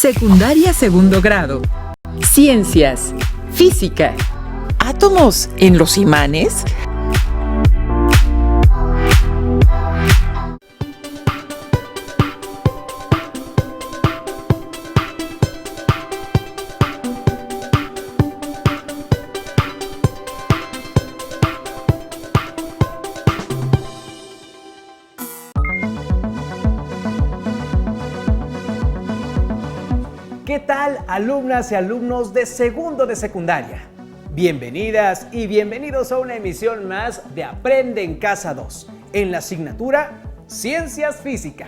Secundaria segundo grado. Ciencias. Física. ¿Átomos en los imanes? ¿Qué tal, alumnas y alumnos de segundo de secundaria? Bienvenidas y bienvenidos a una emisión más de Aprende en Casa 2, en la asignatura Ciencias Física.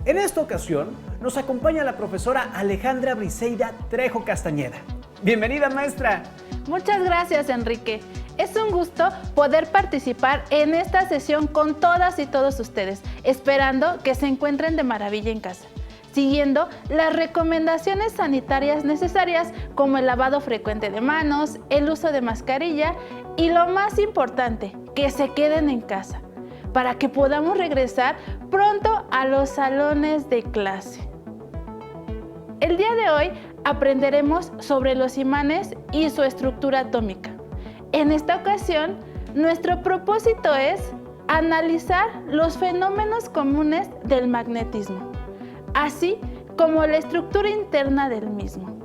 En esta ocasión nos acompaña la profesora Alejandra Briseida Trejo Castañeda. Bienvenida, maestra. Muchas gracias, Enrique. Es un gusto poder participar en esta sesión con todas y todos ustedes, esperando que se encuentren de maravilla en casa, siguiendo las recomendaciones sanitarias necesarias como el lavado frecuente de manos, el uso de mascarilla y lo más importante, que se queden en casa para que podamos regresar pronto a los salones de clase. El día de hoy aprenderemos sobre los imanes y su estructura atómica. En esta ocasión, nuestro propósito es analizar los fenómenos comunes del magnetismo, así como la estructura interna del mismo.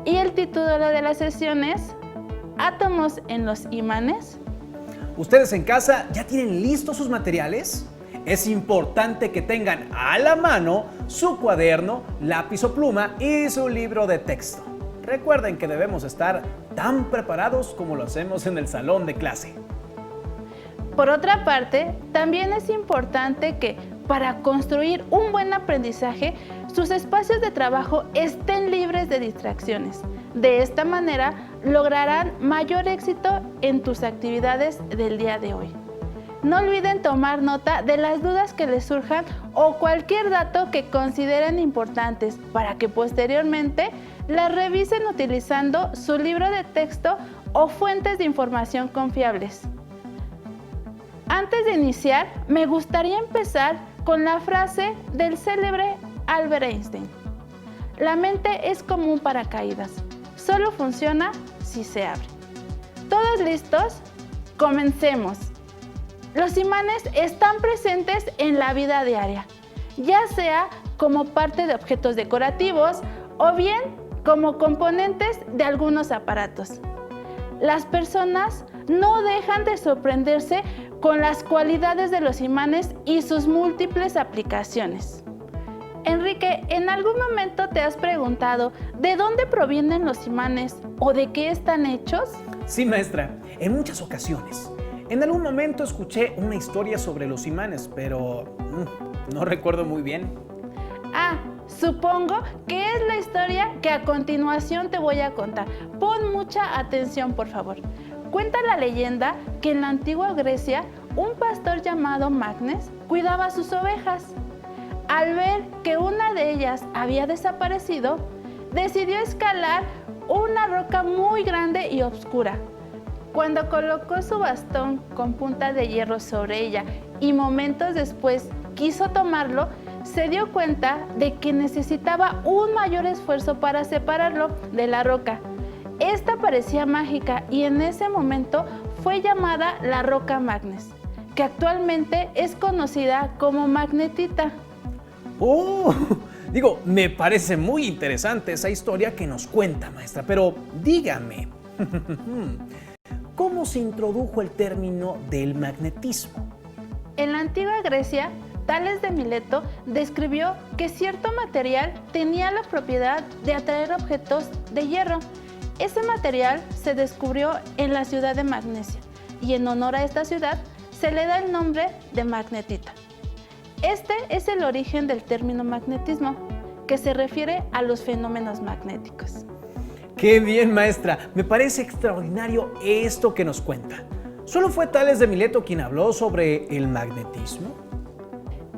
Y el título de la sesión es ¿Átomos en los imanes? ¿Ustedes en casa ya tienen listos sus materiales? Es importante que tengan a la mano su cuaderno, lápiz o pluma y su libro de texto. Recuerden que debemos estar tan preparados como lo hacemos en el salón de clase. Por otra parte, también es importante que para construir un buen aprendizaje, sus espacios de trabajo estén libres de distracciones. De esta manera, lograrán mayor éxito en tus actividades del día de hoy. No olviden tomar nota de las dudas que les surjan o cualquier dato que consideren importantes para que posteriormente las revisen utilizando su libro de texto o fuentes de información confiables. Antes de iniciar, me gustaría empezar con la frase del célebre Albert Einstein. La mente es como un paracaídas, solo funciona si se abre. ¿Todos listos? Comencemos. Los imanes están presentes en la vida diaria, ya sea como parte de objetos decorativos o bien como componentes de algunos aparatos. Las personas no dejan de sorprenderse con las cualidades de los imanes y sus múltiples aplicaciones. Enrique, ¿en algún momento te has preguntado de dónde provienen los imanes o de qué están hechos? Sí, maestra, en muchas ocasiones. En algún momento escuché una historia sobre los imanes, pero no recuerdo muy bien. Supongo que es la historia que a continuación te voy a contar. Pon mucha atención, por favor. Cuenta la leyenda que en la antigua Grecia, un pastor llamado Magnes cuidaba sus ovejas. Al ver que una de ellas había desaparecido, decidió escalar una roca muy grande y oscura. Cuando colocó su bastón con punta de hierro sobre ella y momentos después quiso tomarlo, se dio cuenta de que necesitaba un mayor esfuerzo para separarlo de la roca. Esta parecía mágica y en ese momento fue llamada la roca Magnes, que actualmente es conocida como magnetita. Me parece muy interesante esa historia que nos cuenta, maestra, pero dígame, ¿cómo se introdujo el término del magnetismo? En la antigua Grecia, Tales de Mileto describió que cierto material tenía la propiedad de atraer objetos de hierro. Ese material se descubrió en la ciudad de Magnesia y en honor a esta ciudad se le da el nombre de magnetita. Este es el origen del término magnetismo, que se refiere a los fenómenos magnéticos. ¡Qué bien, maestra! Me parece extraordinario esto que nos cuenta. ¿Solo fue Tales de Mileto quien habló sobre el magnetismo?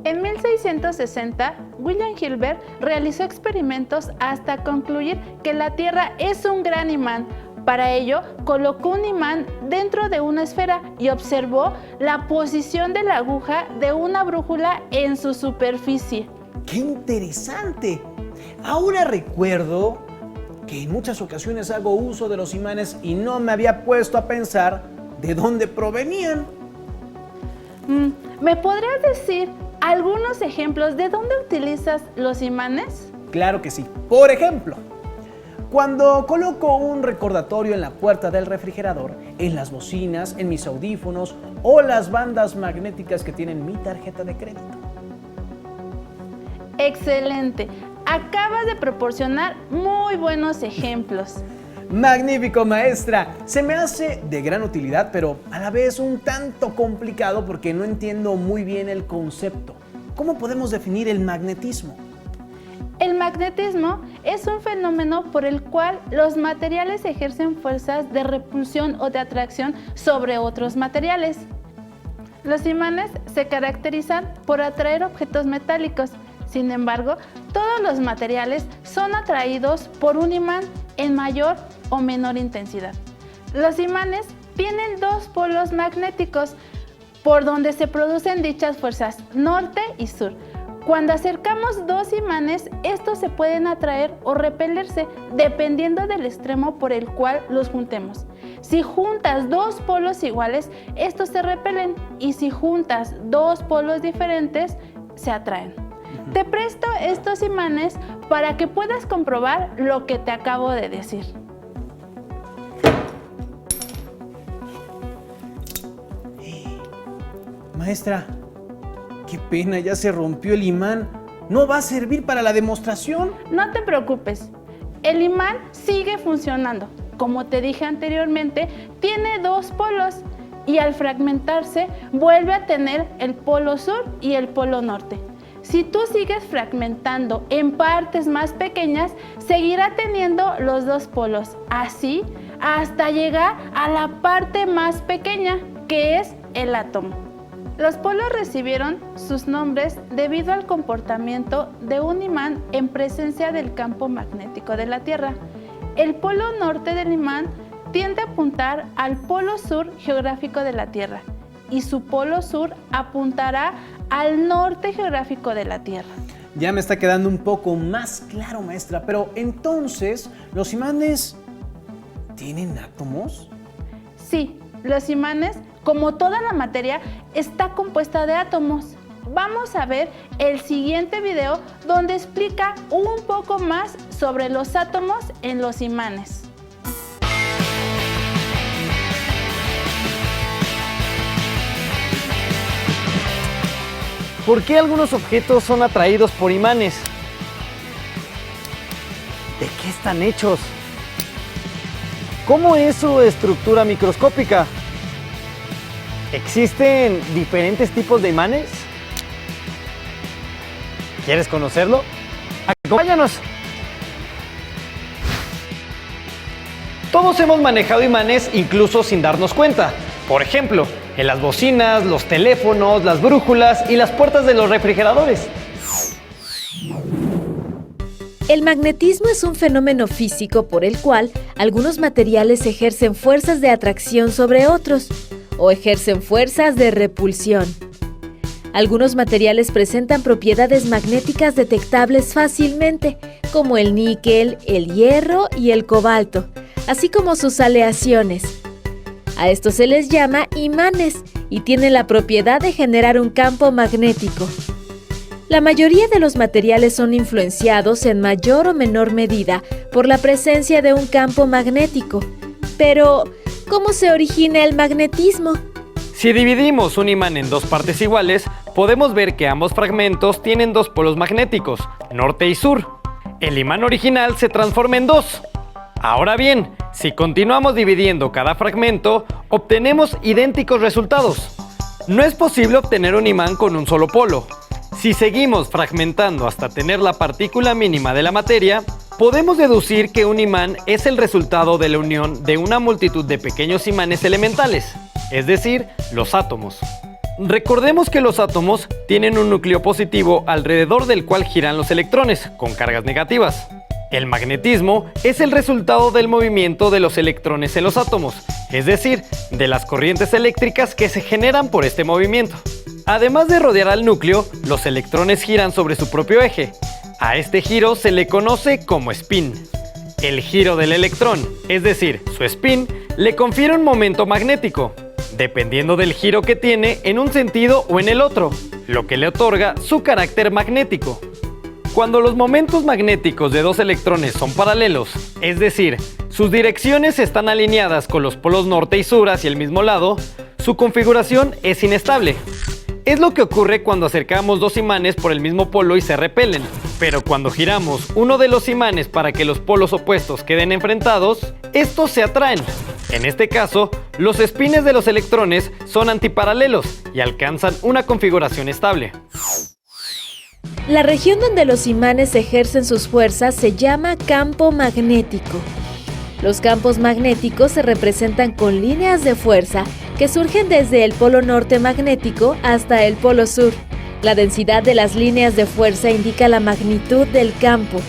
En 1660, William Hilbert realizó experimentos hasta concluir que la Tierra es un gran imán. Para ello, colocó un imán dentro de una esfera y observó la posición de la aguja de una brújula en su superficie. ¡Qué interesante! Ahora recuerdo que en muchas ocasiones hago uso de los imanes y no me había puesto a pensar de dónde provenían. ¿Me podrías decir algunos ejemplos de dónde utilizas los imanes? Claro que sí. Por ejemplo, cuando coloco un recordatorio en la puerta del refrigerador, en las bocinas, en mis audífonos o las bandas magnéticas que tienen mi tarjeta de crédito. Excelente. Acabas de proporcionar muy buenos ejemplos. Magnífico, maestra. Se me hace de gran utilidad, pero a la vez un tanto complicado porque no entiendo muy bien el concepto. ¿Cómo podemos definir el magnetismo? El magnetismo es un fenómeno por el cual los materiales ejercen fuerzas de repulsión o de atracción sobre otros materiales. Los imanes se caracterizan por atraer objetos metálicos. Sin embargo, todos los materiales son atraídos por un imán en mayor o menor intensidad. Los imanes tienen dos polos magnéticos por donde se producen dichas fuerzas, norte y sur. Cuando acercamos dos imanes, estos se pueden atraer o repelerse dependiendo del extremo por el cual los juntemos. Si juntas dos polos iguales, estos se repelen, y si juntas dos polos diferentes, se atraen. Te presto estos imanes para que puedas comprobar lo que te acabo de decir. Maestra, qué pena, ya se rompió el imán. ¿No va a servir para la demostración? No te preocupes, el imán sigue funcionando. Como te dije anteriormente, tiene dos polos y al fragmentarse vuelve a tener el polo sur y el polo norte. Si tú sigues fragmentando en partes más pequeñas, seguirá teniendo los dos polos, así hasta llegar a la parte más pequeña, que es el átomo. Los polos recibieron sus nombres debido al comportamiento de un imán en presencia del campo magnético de la Tierra. El polo norte del imán tiende a apuntar al polo sur geográfico de la Tierra y su polo sur apuntará al norte geográfico de la Tierra. Ya me está quedando un poco más claro, maestra, pero entonces, ¿los imanes tienen átomos? Sí, los imanes, como toda la materia, está compuesta de átomos. Vamos a ver el siguiente video donde explica un poco más sobre los átomos en los imanes. ¿Por qué algunos objetos son atraídos por imanes? ¿De qué están hechos? ¿Cómo es su estructura microscópica? ¿Existen diferentes tipos de imanes? ¿Quieres conocerlo? ¡Acompáñanos! Todos hemos manejado imanes incluso sin darnos cuenta. Por ejemplo, en las bocinas, los teléfonos, las brújulas y las puertas de los refrigeradores. El magnetismo es un fenómeno físico por el cual algunos materiales ejercen fuerzas de atracción sobre otros o ejercen fuerzas de repulsión. Algunos materiales presentan propiedades magnéticas detectables fácilmente, como el níquel, el hierro y el cobalto, así como sus aleaciones. A estos se les llama imanes y tienen la propiedad de generar un campo magnético. La mayoría de los materiales son influenciados en mayor o menor medida por la presencia de un campo magnético. Pero, ¿cómo se origina el magnetismo? Si dividimos un imán en dos partes iguales, podemos ver que ambos fragmentos tienen dos polos magnéticos, norte y sur. El imán original se transforma en dos. Ahora bien, si continuamos dividiendo cada fragmento, obtenemos idénticos resultados. No es posible obtener un imán con un solo polo. Si seguimos fragmentando hasta tener la partícula mínima de la materia, podemos deducir que un imán es el resultado de la unión de una multitud de pequeños imanes elementales, es decir, los átomos. Recordemos que los átomos tienen un núcleo positivo alrededor del cual giran los electrones, con cargas negativas. El magnetismo es el resultado del movimiento de los electrones en los átomos, es decir, de las corrientes eléctricas que se generan por este movimiento. Además de rodear al núcleo, los electrones giran sobre su propio eje. A este giro se le conoce como spin. El giro del electrón, es decir, su spin, le confiere un momento magnético, dependiendo del giro que tiene en un sentido o en el otro, lo que le otorga su carácter magnético. Cuando los momentos magnéticos de dos electrones son paralelos, es decir, sus direcciones están alineadas con los polos norte y sur hacia el mismo lado, su configuración es inestable. Es lo que ocurre cuando acercamos dos imanes por el mismo polo y se repelen. Pero cuando giramos uno de los imanes para que los polos opuestos queden enfrentados, estos se atraen. En este caso, los espines de los electrones son antiparalelos y alcanzan una configuración estable. La región donde los imanes ejercen sus fuerzas se llama campo magnético. Los campos magnéticos se representan con líneas de fuerza que surgen desde el polo norte magnético hasta el polo sur. La densidad de las líneas de fuerza indica la magnitud del campo.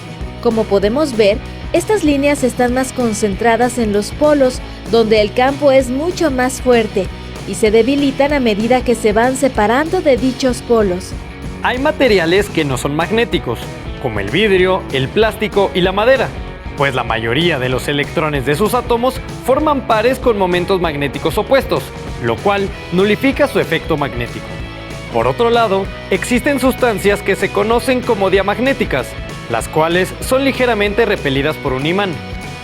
Como podemos ver, estas líneas están más concentradas en los polos, donde el campo es mucho más fuerte, y se debilitan a medida que se van separando de dichos polos. Hay materiales que no son magnéticos, como el vidrio, el plástico y la madera, pues la mayoría de los electrones de sus átomos forman pares con momentos magnéticos opuestos, lo cual nulifica su efecto magnético. Por otro lado, existen sustancias que se conocen como diamagnéticas, las cuales son ligeramente repelidas por un imán.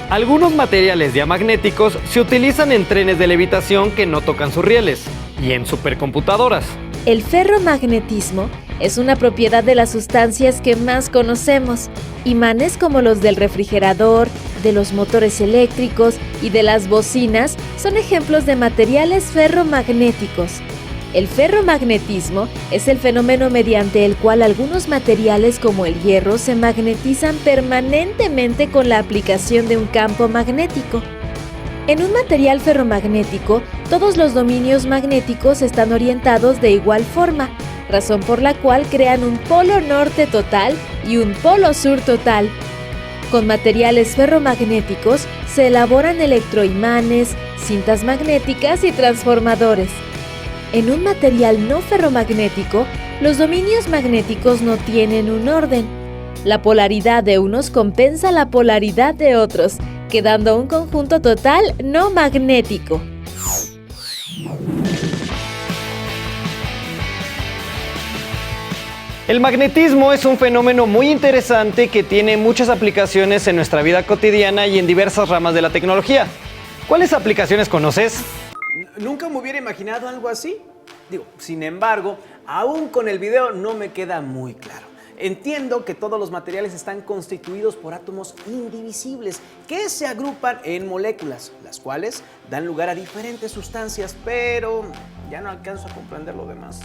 Algunos materiales diamagnéticos se utilizan en trenes de levitación que no tocan sus rieles y en supercomputadoras. El ferromagnetismo es una propiedad de las sustancias que más conocemos. Imanes como los del refrigerador, de los motores eléctricos y de las bocinas son ejemplos de materiales ferromagnéticos. El ferromagnetismo es el fenómeno mediante el cual algunos materiales como el hierro se magnetizan permanentemente con la aplicación de un campo magnético. En un material ferromagnético, todos los dominios magnéticos están orientados de igual forma, razón por la cual crean un polo norte total y un polo sur total. Con materiales ferromagnéticos se elaboran electroimanes, cintas magnéticas y transformadores. En un material no ferromagnético, los dominios magnéticos no tienen un orden. La polaridad de unos compensa la polaridad de otros, quedando un conjunto total no magnético. El magnetismo es un fenómeno muy interesante que tiene muchas aplicaciones en nuestra vida cotidiana y en diversas ramas de la tecnología. ¿Cuáles aplicaciones conoces? Nunca me hubiera imaginado algo así. Sin embargo, aún con el video no me queda muy claro. Entiendo que todos los materiales están constituidos por átomos indivisibles que se agrupan en moléculas, las cuales dan lugar a diferentes sustancias, pero ya no alcanzo a comprender lo demás.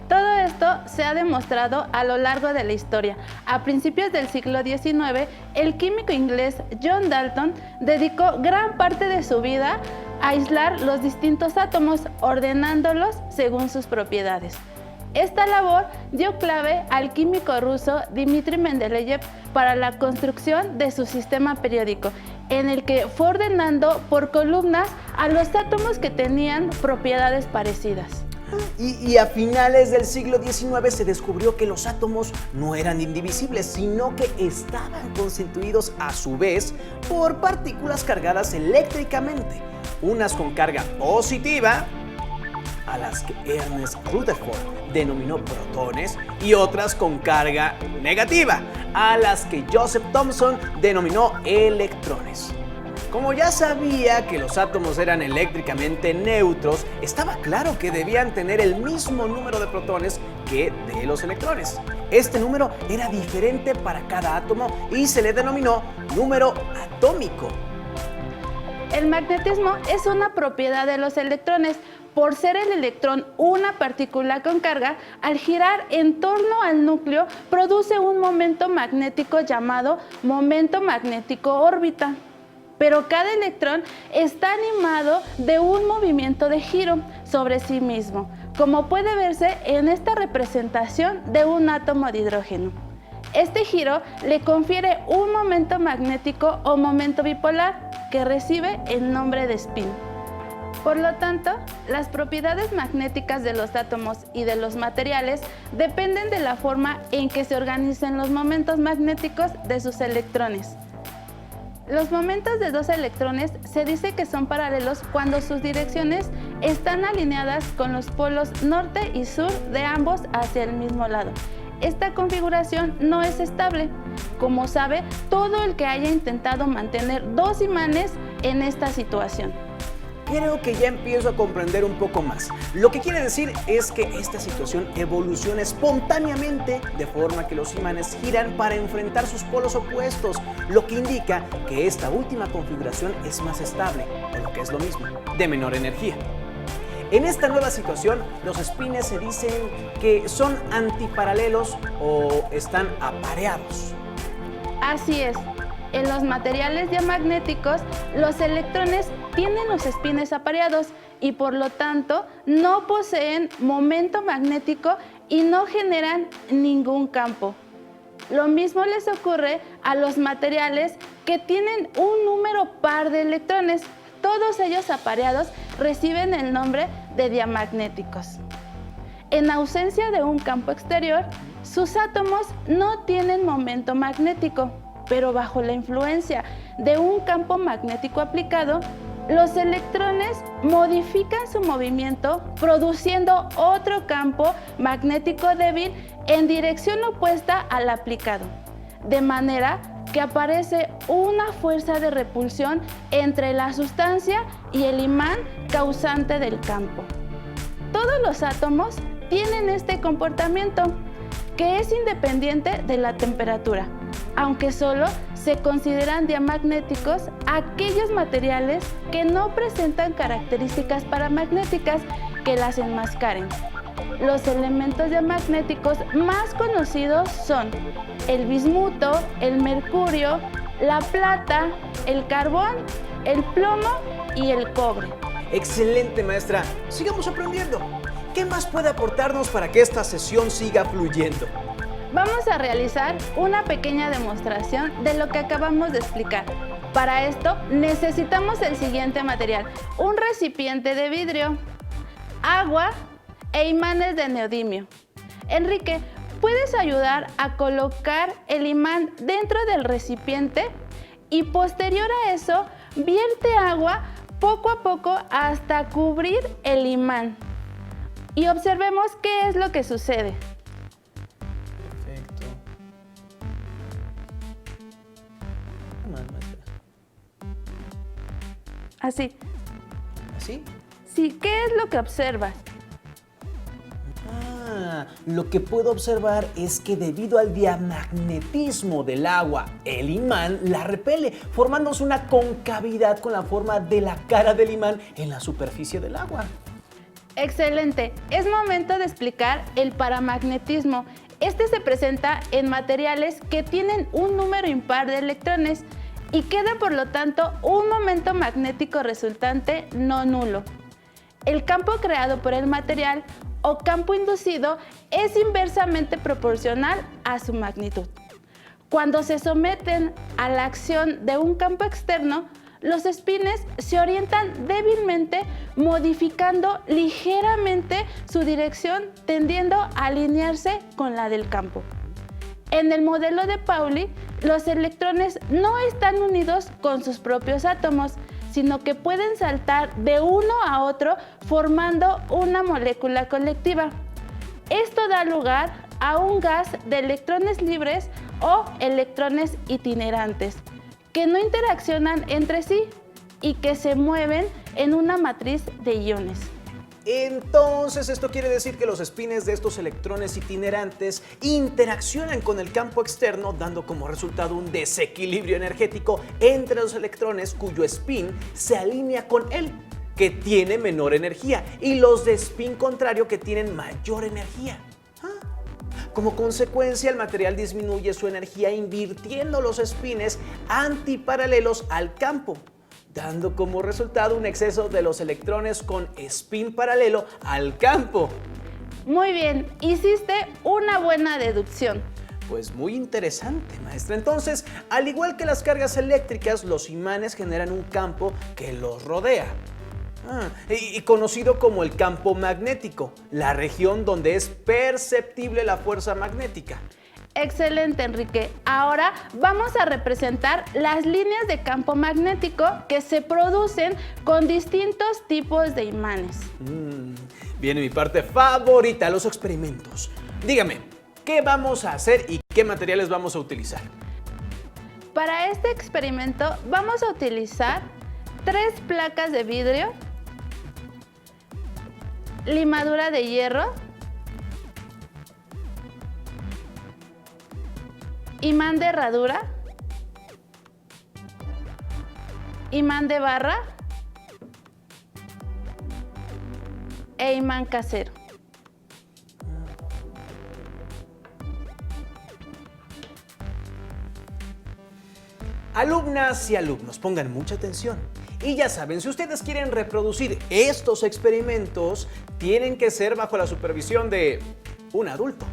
Todo esto se ha demostrado a lo largo de la historia. A principios del siglo XIX, el químico inglés John Dalton dedicó gran parte de su vida a aislar los distintos átomos, ordenándolos según sus propiedades. Esta labor dio clave al químico ruso Dmitri Mendeleev para la construcción de su sistema periódico, en el que fue ordenando por columnas a los átomos que tenían propiedades parecidas. Y a finales del siglo XIX se descubrió que los átomos no eran indivisibles, sino que estaban constituidos a su vez por partículas cargadas eléctricamente, unas con carga positiva, a las que Ernest Rutherford denominó protones, y otras con carga negativa, a las que Joseph Thomson denominó electrones. Como ya sabía que los átomos eran eléctricamente neutros, estaba claro que debían tener el mismo número de protones que de los electrones. Este número era diferente para cada átomo y se le denominó número atómico. El magnetismo es una propiedad de los electrones. Por ser el electrón una partícula con carga, al girar en torno al núcleo produce un momento magnético llamado momento magnético órbita. Pero cada electrón está animado de un movimiento de giro sobre sí mismo, como puede verse en esta representación de un átomo de hidrógeno. Este giro le confiere un momento magnético o momento bipolar que recibe el nombre de spin. Por lo tanto, las propiedades magnéticas de los átomos y de los materiales dependen de la forma en que se organicen los momentos magnéticos de sus electrones. Los momentos de dos electrones se dice que son paralelos cuando sus direcciones están alineadas con los polos norte y sur de ambos hacia el mismo lado. Esta configuración no es estable. Como sabe, todo el que haya intentado mantener dos imanes en esta situación. Creo que ya empiezo a comprender un poco más. Lo que quiere decir es que esta situación evoluciona espontáneamente, de forma que los imanes giran para enfrentar sus polos opuestos, lo que indica que esta última configuración es más estable, o lo que es lo mismo, de menor energía. En esta nueva situación, los espines se dicen que son antiparalelos o están apareados. Así es. En los materiales diamagnéticos, los electrones tienen los espines apareados y por lo tanto no poseen momento magnético y no generan ningún campo. Lo mismo les ocurre a los materiales que tienen un número par de electrones. Todos ellos apareados reciben el nombre de diamagnéticos. En ausencia de un campo exterior, sus átomos no tienen momento magnético, pero bajo la influencia de un campo magnético aplicado, los electrones modifican su movimiento produciendo otro campo magnético débil en dirección opuesta al aplicado, de manera que aparece una fuerza de repulsión entre la sustancia y el imán causante del campo. Todos los átomos tienen este comportamiento, que es independiente de la temperatura, aunque solo se consideran diamagnéticos aquellos materiales que no presentan características paramagnéticas que las enmascaren. Los elementos diamagnéticos más conocidos son el bismuto, el mercurio, la plata, el carbón, el plomo y el cobre. Excelente, maestra. Sigamos aprendiendo. ¿Qué más puede aportarnos para que esta sesión siga fluyendo? Vamos a realizar una pequeña demostración de lo que acabamos de explicar. Para esto necesitamos el siguiente material: un recipiente de vidrio, agua e imanes de neodimio. Enrique, ¿puedes ayudar a colocar el imán dentro del recipiente? Y posterior a eso, vierte agua poco a poco hasta cubrir el imán. Y observemos qué es lo que sucede. Perfecto. Así. ¿Así? Sí, ¿qué es lo que observas? Lo que puedo observar es que debido al diamagnetismo del agua, el imán la repele, formándose una concavidad con la forma de la cara del imán en la superficie del agua. Excelente. Es momento de explicar el paramagnetismo. Este se presenta en materiales que tienen un número impar de electrones y queda por lo tanto un momento magnético resultante no nulo. El campo creado por el material o campo inducido es inversamente proporcional a su magnitud. Cuando se someten a la acción de un campo externo, los espines se orientan débilmente, modificando ligeramente su dirección, tendiendo a alinearse con la del campo. En el modelo de Pauli, los electrones no están unidos con sus propios átomos, sino que pueden saltar de uno a otro formando una molécula colectiva. Esto da lugar a un gas de electrones libres o electrones itinerantes, que no interaccionan entre sí y que se mueven en una matriz de iones. Entonces, esto quiere decir que los espines de estos electrones itinerantes interaccionan con el campo externo, dando como resultado un desequilibrio energético entre los electrones cuyo spin se alinea con él, que tiene menor energía, y los de spin contrario, que tienen mayor energía. Como consecuencia, el material disminuye su energía invirtiendo los espines antiparalelos al campo, dando como resultado un exceso de los electrones con spin paralelo al campo. Muy bien, hiciste una buena deducción. Pues muy interesante, maestra. Entonces, al igual que las cargas eléctricas, los imanes generan un campo que los rodea. Y conocido como el campo magnético, la región donde es perceptible la fuerza magnética. Excelente, Enrique. Ahora vamos a representar las líneas de campo magnético que se producen con distintos tipos de imanes. Viene mi parte favorita, los experimentos. Dígame, ¿qué vamos a hacer y qué materiales vamos a utilizar? Para este experimento vamos a utilizar 3 placas de vidrio, limadura de hierro, imán de herradura, imán de barra e imán casero. Alumnas y alumnos, pongan mucha atención. Y ya saben, si ustedes quieren reproducir estos experimentos, tienen que ser bajo la supervisión de un adulto.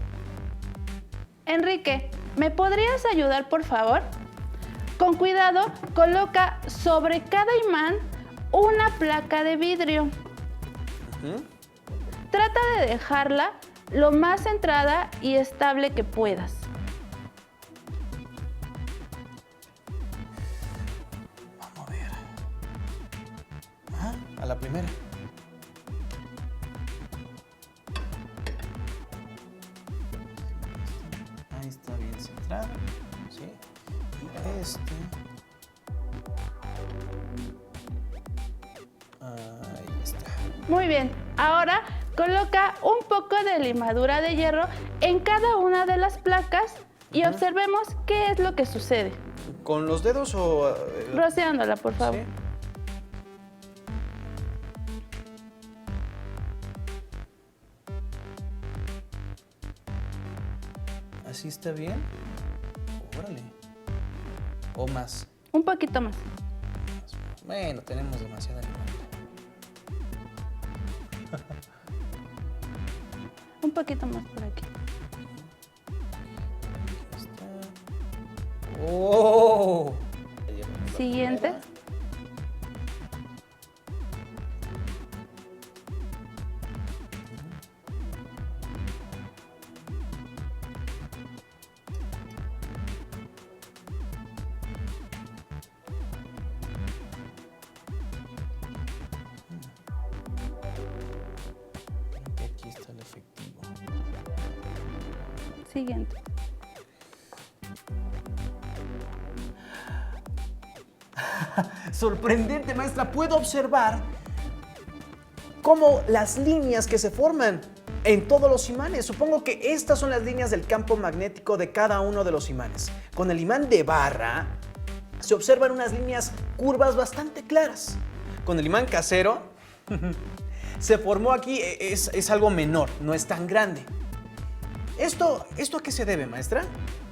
Enrique, ¿me podrías ayudar, por favor? Con cuidado, coloca sobre cada imán una placa de vidrio. Trata de dejarla lo más centrada y estable que puedas. Vamos a ver. A la primera. Ahí está bien centrado. Sí. Y este. Ahí está. Muy bien, ahora coloca un poco de limadura de hierro en cada una de las placas y observemos qué es lo que sucede. ¿Con los dedos o...? Rociándola, por favor. Sí. ¿Así está bien? Órale. ¿O más? Un poquito más. Bueno, tenemos demasiada limadura. Un poquito más por aquí. ¡Oh! Siguiente. Aquí está el efectivo. Siguiente. Sorprendente, maestra. Puedo observar cómo las líneas que se forman en todos los imanes. Supongo que estas son las líneas del campo magnético de cada uno de los imanes. Con el imán de barra se observan unas líneas curvas bastante claras. Con el imán casero se formó aquí, es algo menor, no es tan grande. ¿Esto a qué se debe, maestra?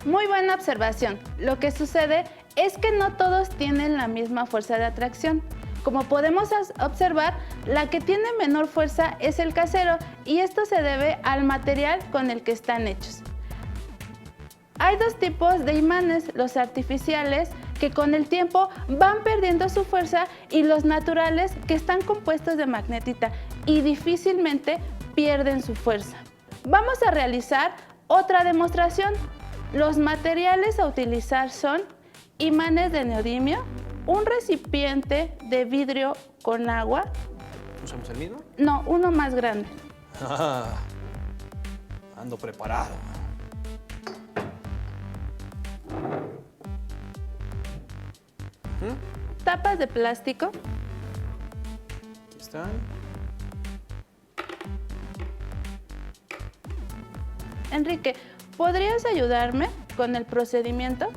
Muy buena observación. Lo que sucede es que no todos tienen la misma fuerza de atracción. Como podemos observar, la que tiene menor fuerza es el casero y esto se debe al material con el que están hechos. Hay 2 tipos de imanes, los artificiales, que con el tiempo van perdiendo su fuerza, y los naturales, que están compuestos de magnetita y difícilmente pierden su fuerza. Vamos a realizar otra demostración. Los materiales a utilizar son imanes de neodimio, un recipiente de vidrio con agua. ¿Usamos el mismo? No, uno más grande. Ando preparado. Tapas de plástico. Aquí están. Enrique, ¿podrías ayudarme con el procedimiento?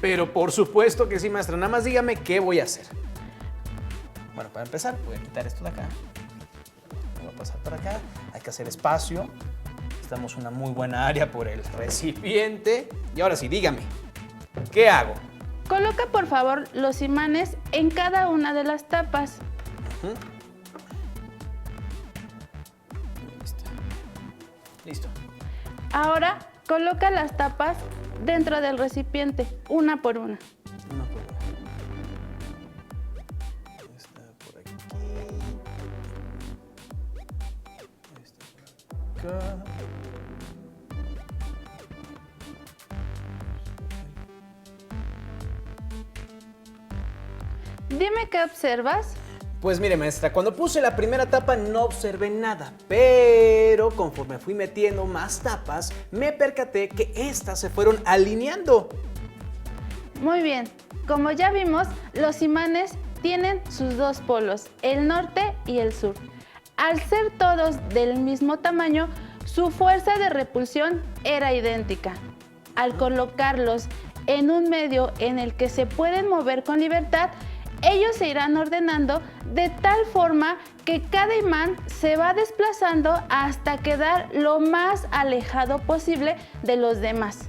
Pero por supuesto que sí, maestra. Nada más dígame qué voy a hacer. Bueno, para empezar, voy a quitar esto de acá. Voy a pasar para acá. Hay que hacer espacio. Necesitamos una muy buena área por el recipiente. Y ahora sí, dígame, ¿qué hago? Coloca, por favor, los imanes en cada una de las tapas. Listo. Ahora, coloca las tapas dentro del recipiente, una por una. Una por una. Está por aquí. buscar. Dime qué observas. Pues mire, maestra, cuando puse la primera tapa no observé nada, pero conforme fui metiendo más tapas, me percaté que estas se fueron alineando. Muy bien, como ya vimos, los imanes tienen sus dos polos, el norte y el sur. Al ser todos del mismo tamaño, su fuerza de repulsión era idéntica. Al colocarlos en un medio en el que se pueden mover con libertad, ellos se irán ordenando de tal forma que cada imán se va desplazando hasta quedar lo más alejado posible de los demás.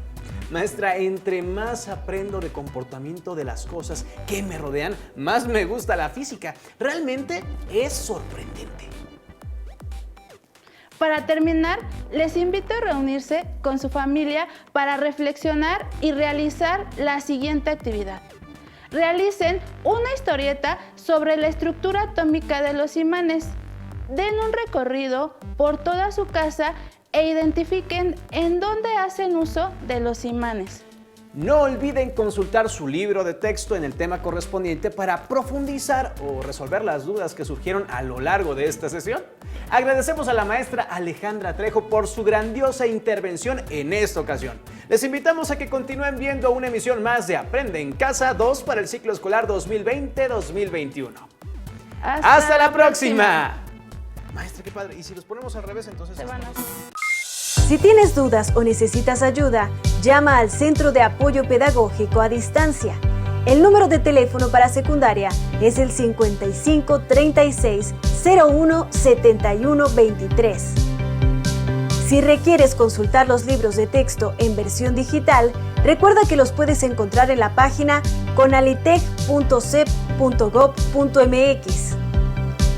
Maestra, entre más aprendo de comportamiento de las cosas que me rodean, más me gusta la física. Realmente es sorprendente. Para terminar, les invito a reunirse con su familia para reflexionar y realizar la siguiente actividad. Realicen una historieta sobre la estructura atómica de los imanes. Den un recorrido por toda su casa e identifiquen en dónde hacen uso de los imanes. No olviden consultar su libro de texto en el tema correspondiente para profundizar o resolver las dudas que surgieron a lo largo de esta sesión. Agradecemos a la maestra Alejandra Trejo por su grandiosa intervención en esta ocasión. Les invitamos a que continúen viendo una emisión más de Aprende en Casa 2 para el ciclo escolar 2020-2021. ¡Hasta la próxima! Maestra, qué padre. Y si los ponemos al revés, entonces... Se van a... Si tienes dudas o necesitas ayuda, llama al Centro de Apoyo Pedagógico a Distancia. El número de teléfono para secundaria es el 55 36 01 71 23. Si requieres consultar los libros de texto en versión digital, recuerda que los puedes encontrar en la página conalitec.cep.gov.mx.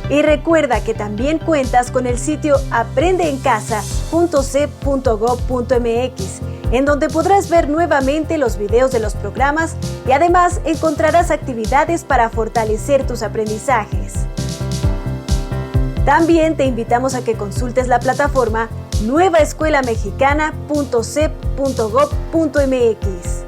Y recuerda que también cuentas con el sitio aprendeencasa.cep.gov.mx, en donde podrás ver nuevamente los videos de los programas y además encontrarás actividades para fortalecer tus aprendizajes. También te invitamos a que consultes la plataforma nuevaescuelamexicana.cep.gov.mx.